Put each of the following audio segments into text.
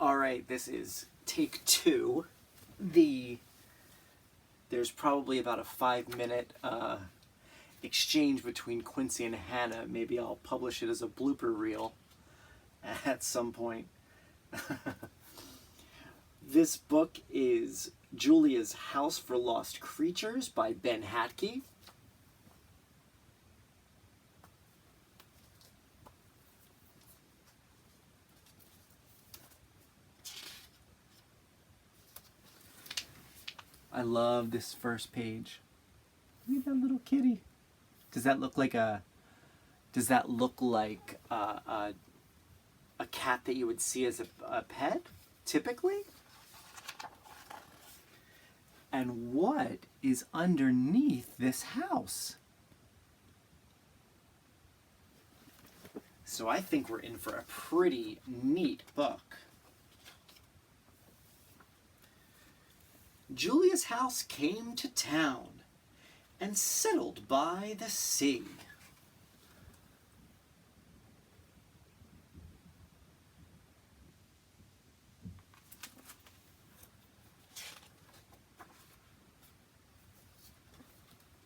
All right, this is take two. There's probably about a 5 minute exchange between Quincy and Hannah. Maybe I'll publish it as a blooper reel at some point. This book is Julia's House for Lost Creatures by Ben Hatke. I love this first page. Look at that little kitty. Does that look like a cat that you would see as a pet, typically? And what is underneath this house? So I think we're in for a pretty neat book. Julia's house came to town and settled by the sea.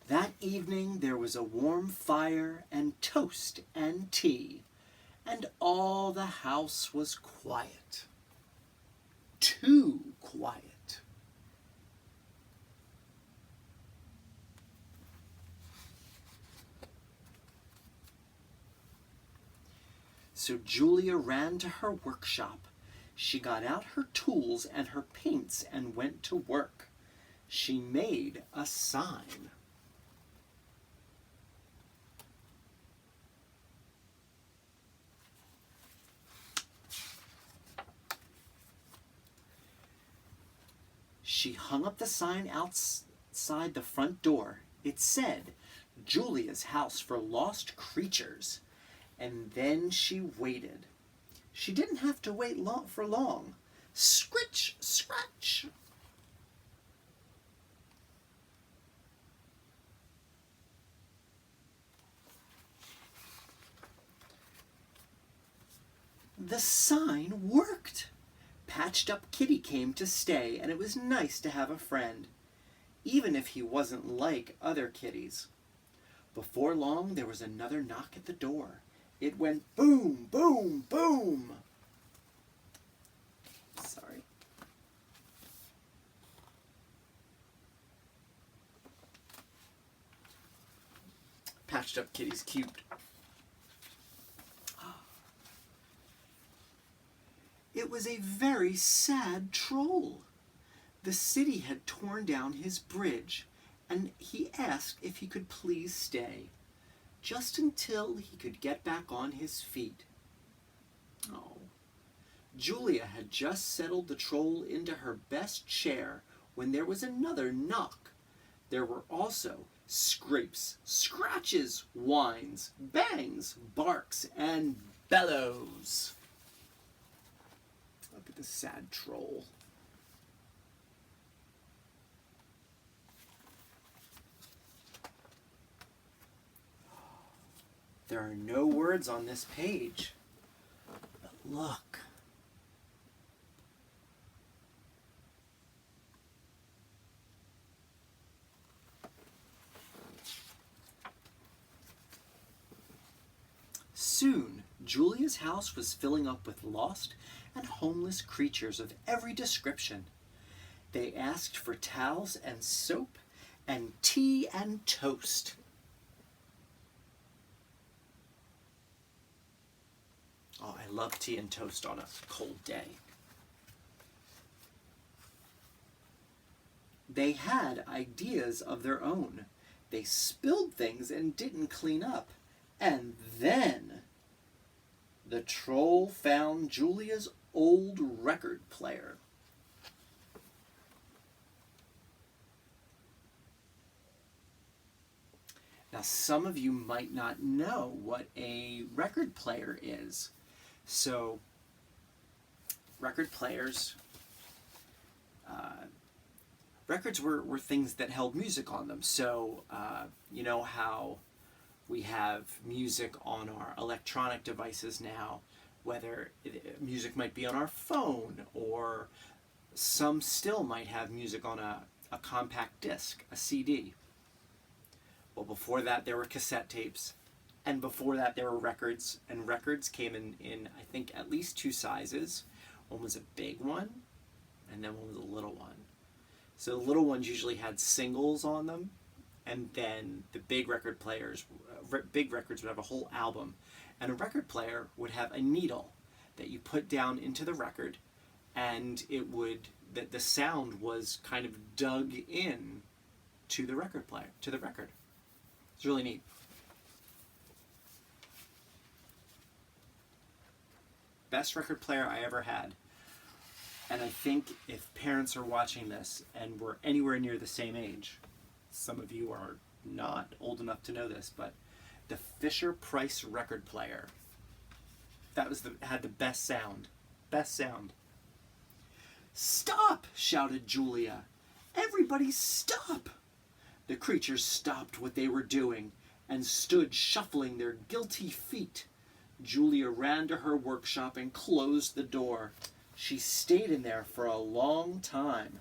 That evening there was a warm fire and toast and tea, and all the house was quiet. Too quiet. So Julia ran to her workshop. She got out her tools and her paints and went to work. She made a sign. She hung up the sign outside the front door. It said, Julia's House for Lost Creatures. And then she waited. She didn't have to wait for long. Scritch, scratch. The sign worked. Patched Up Kitty came to stay, and it was nice to have a friend, even if he wasn't like other kitties. Before long, there was another knock at the door. It went boom, boom, boom. Sorry. Patched Up Kitty's cute. It was a very sad troll. The city had torn down his bridge, and he asked if he could please stay, just until he could get back on his feet. Oh. Julia had just settled the troll into her best chair when there was another knock. There were also scrapes, scratches, whines, bangs, barks, and bellows. Look at the sad troll. There are no words on this page, but look. Soon, Julia's house was filling up with lost and homeless creatures of every description. They asked for towels and soap and tea and toast. Oh, I love tea and toast on a cold day. They had ideas of their own. They spilled things and didn't clean up. And then the troll found Julia's old record player. Now, some of you might not know what a record player is. So, record players, records were things that held music on them. So, you know how we have music on our electronic devices now. whether music might be on our phone, or some still might have music on a compact disc, a CD. Well, before that there were cassette tapes, and before that there were records, and records came in I think at least two sizes. One was a big one, and then one was a little one. So the little ones usually had singles on them, and then the big record players, big records would have a whole album, and a record player would have a needle that you put down into the record, and it would, the sound was kind of dug in to the record player, to the record. It's really neat. Best record player I ever had. And I think if parents are watching this and we're anywhere near the same age, some of you are not old enough to know this, but the Fisher-Price record player, that was had the best sound. Best sound. "Stop!" shouted Julia. "Everybody stop!" The creatures stopped what they were doing and stood shuffling their guilty feet. Julia ran to her workshop and closed the door. She stayed in there for a long time.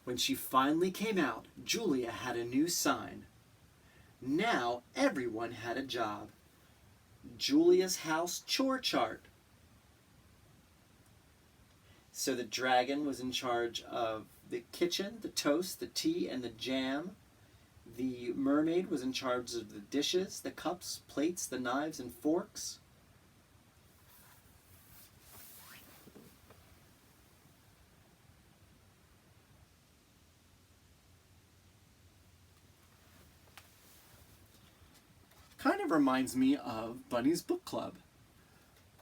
When she finally came out, Julia had a new sign. Now everyone had a job. Julia's house chore chart. So the dragon was in charge of the kitchen, the toast, the tea, and the jam. The mermaid was in charge of the dishes, the cups, plates, the knives, and forks. Kind of reminds me of Bunny's Book Club,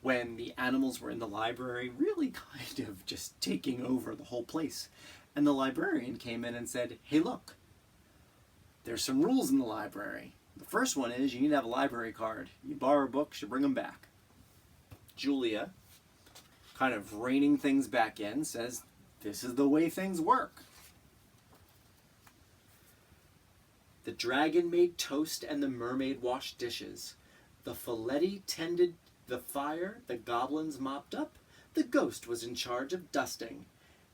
when the animals were in the library, really kind of just taking over the whole place. And the librarian came in and said, "Hey, look, there's some rules in the library. The first one is you need to have a library card. You borrow books, you bring them back." Julia, kind of reining things back in, says, "This is the way things work." The dragon made toast and the mermaid washed dishes. The Folletti tended the fire, the goblins mopped up, the ghost was in charge of dusting,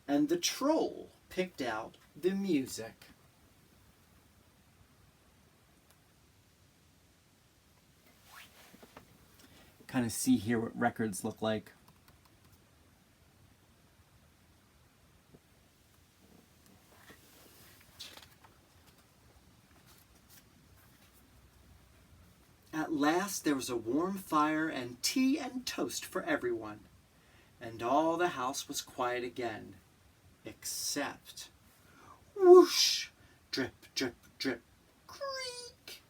and the troll picked out the music. Kind of see here what records look like. At last there was a warm fire and tea and toast for everyone, and all the house was quiet again, except whoosh, drip, drip, drip, creak.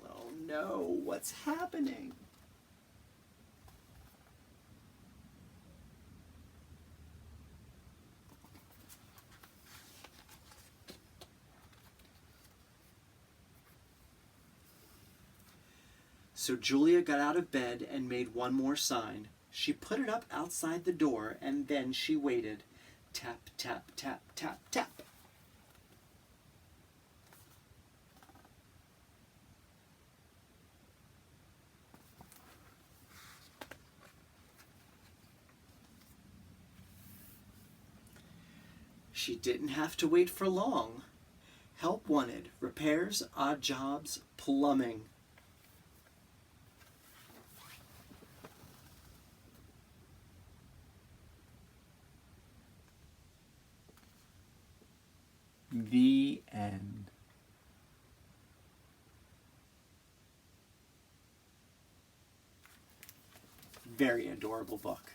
Oh no, what's happening? So Julia got out of bed and made one more sign. She put it up outside the door, and then she waited. Tap, tap, tap, tap, tap. She didn't have to wait for long. Help wanted, repairs, odd jobs, plumbing. The end. Very adorable book.